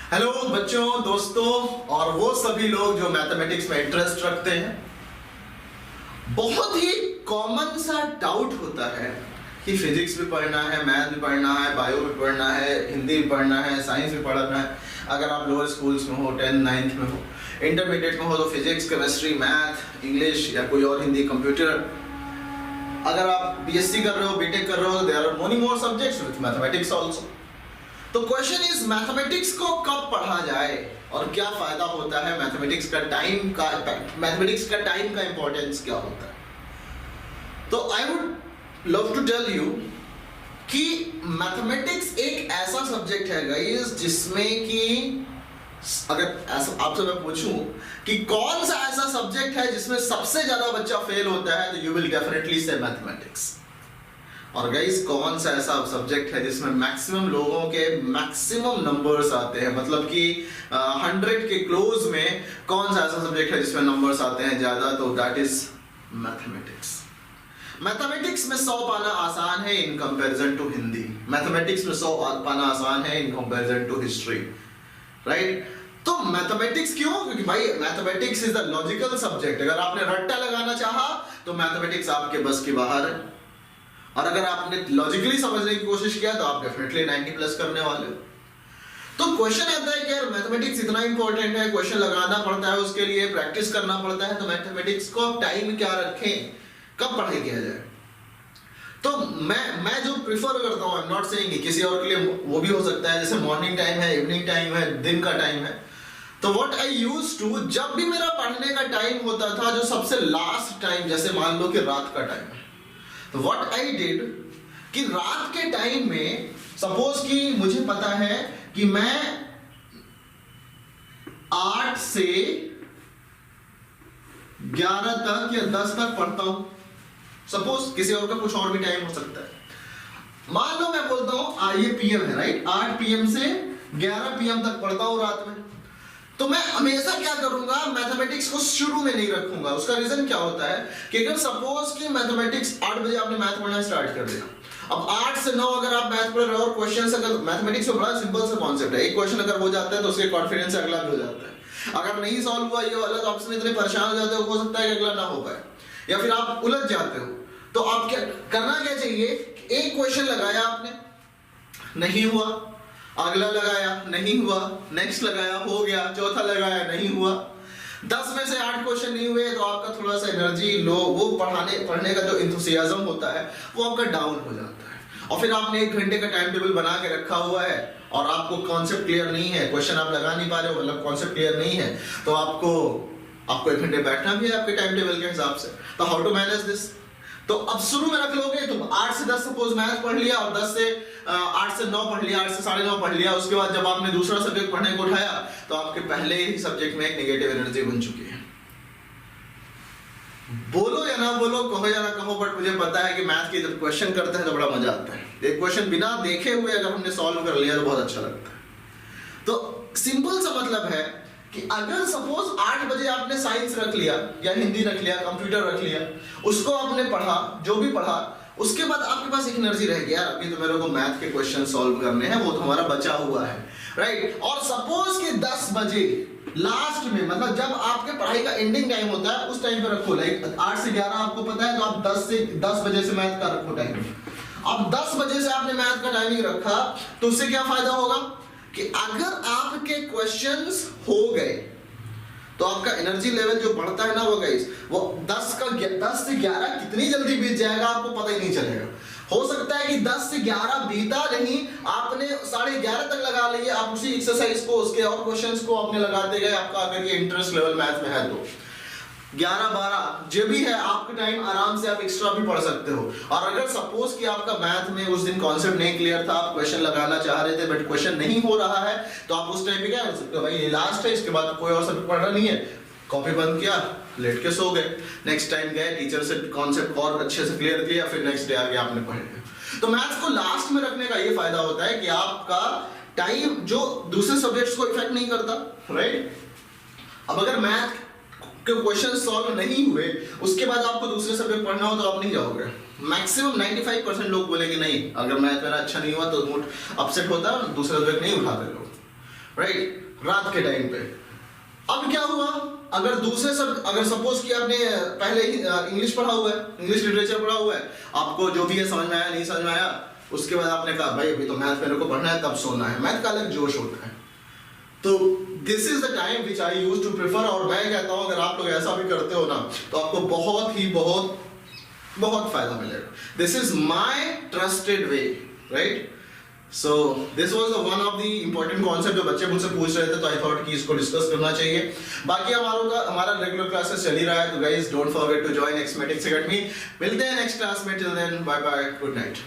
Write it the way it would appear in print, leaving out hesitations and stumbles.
Hello बच्चों, दोस्तों और वो सभी लोग जो मैथमेटिक्स में इंटरेस्ट रखते हैं। बहुत ही कॉमन सा डाउट होता है कि फिजिक्स भी पढ़ना है, मैथ भी पढ़ना है, बायो भी पढ़ना है, हिंदी भी पढ़ना है, साइंस भी पढ़ना है। अगर आप लोअर स्कूल्स में हो, 10th 9th में हो, इंटरमीडिएट में हो तो फिजिक्स, केमिस्ट्री, मैथ, इंग्लिश या कोई और हिंदी, कंप्यूटर। अगर आप बीएससी कर रहे हो, बीटेक कर रहे हो, there are many more subjects with mathematics also. तो क्वेश्चन इज मैथमेटिक्स को कब पढ़ा जाए और क्या फायदा होता है, मैथमेटिक्स का टाइम का इंपॉर्टेंस क्या होता है। तो I would love to tell you कि मैथमेटिक्स एक ऐसा सब्जेक्ट है गाइस जिसमें कि अगर ऐसा आपसे मैं पूछूं कि कौन सा ऐसा सब्जेक्ट है जिसमें सबसे ज्यादा बच्चा फेल होता है, तो यू विल डेफिनेटली से मैथमेटिक्स। और गाइस कौन सा ऐसा सब्जेक्ट है जिसमें मैक्सिमम लोगों के मैक्सिमम नंबर्स आते हैं, मतलब कि 100 के क्लोज में कौन सा ऐसा सब्जेक्ट है जिसमें नंबर्स आते हैं ज्यादा, तो दैट इज मैथमेटिक्स। मैथमेटिक्स में 100 पाना आसान है in comparison to Hindi. Mathematics में 100 पाना आसान है in comparison to history, right. तो मैथमेटिक्स क्यों? क्योंकि भाई mathematics is the logical subject. अगर आपने रट्टा लगाना चाहा तो मैथमेटिक्स आपके बस की बाहर है, और अगर आपने लॉजिकली समझने की कोशिश किया तो आप डेफिनेटली 90 प्लस करने वाले हो। तो क्वेश्चन आता है कि यार मैथमेटिक्स इतना इंपॉर्टेंट है, क्वेश्चन लगाना पड़ता है, उसके लिए प्रैक्टिस करना पड़ता है, तो मैथमेटिक्स को आप टाइम क्या रखें, कब पढ़ाई किया जाए। तो मैं जो प्रिफर करता हूं, आई एम नॉट सेइंग कि किसी और के लिए वो भी हो सकता है, जैसे मॉर्निंग टाइम है, इवनिंग टाइम है, दिन का टाइम है। तो व्हाट आई यूज्ड टू, जब भी मेरा पढ़ने का टाइम होता था, जो सबसे लास्ट टाइम, जैसे मान लो कि रात का टाइम है, तो व्हाट आई डिड कि रात के टाइम में सपोज कि मुझे पता है कि मैं 8 से 11 तक या 10 तक पढ़ता हूं। सपोज किसी और का कुछ और भी टाइम हो सकता है। मान लो मैं बोलता हूं ये पीएम है, राइट, 8 पीएम से 11 पीएम तक पढ़ता हूं रात में। तो मैं हमेशा क्या करूंगा, मैथमेटिक्स को शुरू में नहीं रखूंगा। उसका रीजन क्या होता है कि अगर सपोज कि मैथमेटिक्स 8 बजे आपने मैथ पढ़ना स्टार्ट कर दिया, अब 8 से 9 अगर आप मैथ पढ़ रहे हो और क्वेश्चंस, अगर मैथमेटिक्स में बड़ा सिंपल सा कॉन्सेप्ट है, एक क्वेश्चन अगर हो जाता है तो उसके कॉन्फिडेंस से अगला भी हो जाता है। अगर नहीं सॉल्व हुआ ये वाला तो आपसे इतने परेशान हो जाते हो सकता है कि अगला ना हो पाए, या फिर आप उलझ जाते हो। तो आप क्या करना क्या चाहिए, एक क्वेश्चन लगाया आपने, नहीं हुआ, अगला लगाया, नहीं हुआ, नेक्स्ट लगाया, हो गया, चौथा लगाया, नहीं हुआ, 10 में से 8 क्वेश्चन नहीं हुए, तो आपका थोड़ा सा एनर्जी लो, वो पढ़ने का जो एंथुसियाज्म होता है वो आपका डाउन हो जाता है। और फिर आपने 1 घंटे का टाइम टेबल बना के रखा हुआ है और आपको कॉन्सेप्ट क्लियर नहीं है, क्वेश्चन आप लगा नहीं पा रहे हो, मतलब कॉन्सेप्ट क्लियर नहीं है, तो आपको 1 घंटे बैठना भी है आपके टाइम टेबल के हिसाब से। तो हाउ टू मैनेज दिस? तो अब शुरू में रख लोगे, तुम 8 से 10 सपोज मैथ पढ़ लिया, और 8 से 9 पढ़ लिया, 8 से 9:30 पढ़ लिया। उसके बाद जब आपने दूसरा सब्जेक्ट पढ़ने को उठाया तो आपके पहले ही सब्जेक्ट में एक नेगेटिव एनर्जी बन चुकी है। बोलो या ना बोलो, कहो या ना कहो, बट मुझे पता है कि मैथ के जब क्वेश्चन करते हैं तो बड़ा मजा आता है। एक क्वेश्चन बिना देखे हुए अगर हमने सॉल्व कर लिया तो बहुत अच्छा लगता है। तो सिंपल सा मतलब है कि अगर सपोज 8 बजे आपने साइंस रख लिया या हिंदी रख लिया, कंप्यूटर रख लिया, उसको आपने पढ़ा, जो भी पढ़ा, उसके बाद आपके पास एक एनर्जी रह गया, अभी तो मेरे को मैथ के क्वेश्चन सॉल्व करने हैं, वो तो हमारा बचा हुआ है, राइट। और सपोज कि 10 बजे लास्ट में, मतलब जब आपके पढ़ाई का एंडिंग टाइम होता है उस टाइम पे रखो, लाइक 8 से 11 आपको पता है, तो आप 10 बजे से मैथ का रखो टाइम। अब 10 बजे से आपने मैथ का टाइमिंग रखा, तो उससे क्या फायदा होगा कि अगर आपके क्वेश्चंस हो गए तो आपका एनर्जी लेवल जो बढ़ता है ना वो गाइस, वो 10 से 11 कितनी जल्दी बीत जाएगा आपको पता ही नहीं चलेगा। हो सकता है कि 10 से 11 बीता नहीं, आपने 11:30 तक लगा लिए, आप उसी एक्सरसाइज को, उसके और क्वेश्चंस को आपने लगाते गए, आपका अगर ये इंटरेस्ट लेवल मैथ में है तो 11-12 जो भी है आपके टाइम आराम से आप एक्स्ट्रा भी पढ़ सकते हो। और अगर सपोज कि आपका मैथ में उस दिन कॉन्सेप्ट नहीं क्लियर था, आप क्वेश्चन लगाना चाह रहे थे बट क्वेश्चन नहीं हो रहा है, तो आप उस टाइम पे क्या कर सकते हो, भाई ये लास्ट है, इसके बाद कोई और सब्जेक्ट पढ़ना नहीं है, कॉपी बंद किया, लेट के सो गए, नेक्स्ट टाइम गए, टीचर से कॉन्सेप्ट और अच्छे से क्लियर किया, फिर नेक्स्ट डे आगे आपने पढ़ लिया। तो मैथ्स को लास्ट में रखने का ये फायदा होता है कि आपका टाइम जो दूसरे सब्जेक्ट्स को इफेक्ट नहीं करता, राइट। अब अगर मैथ क्वेश्चन सॉल्व नहीं हुए, उसके बाद आपको दूसरे सब्जेक्ट पढ़ना हो तो आप नहीं जाओगे। मैक्सिमम 95% लोग बोलेंगे नहीं, अगर मैथ मेरा अच्छा नहीं हुआ तो मूड अपसेट होता है, दूसरा सब्जेक्ट नहीं उठाते लोग। राइट, रात के टाइम पे। अब क्या हुआ, अगर सपोज कि आपने पहले ही इंग्लिश पढ़ा हुआ है, इंग्लिश लिटरेचर पढ़ा हुआ है, आपको जो भी है समझ में आया नहीं समझ में आया, उसके बाद आपने कहा भाई अभी तो मैथ मेरे को पढ़ना है, तब सोना है, मैथ का अलग जोश होता है। तो this is the time which I use to prefer, और मैं कहता हूं अगर आप लोग ऐसा भी करते हो ना तो आपको बहुत फायदा मिलेगा। This is my trusted way, right. So this was one of the important concept जो बच्चे मुझसे पूछ रहे थे, तो आई थॉट कि इसको डिस्कस करना चाहिए। बाकी हमारा रेगुलर क्लासेस चल ही रहा है, तो guys don't forget to join Exmatics academy. मिलते हैं नेक्स्ट क्लास में, till then bye bye, good night.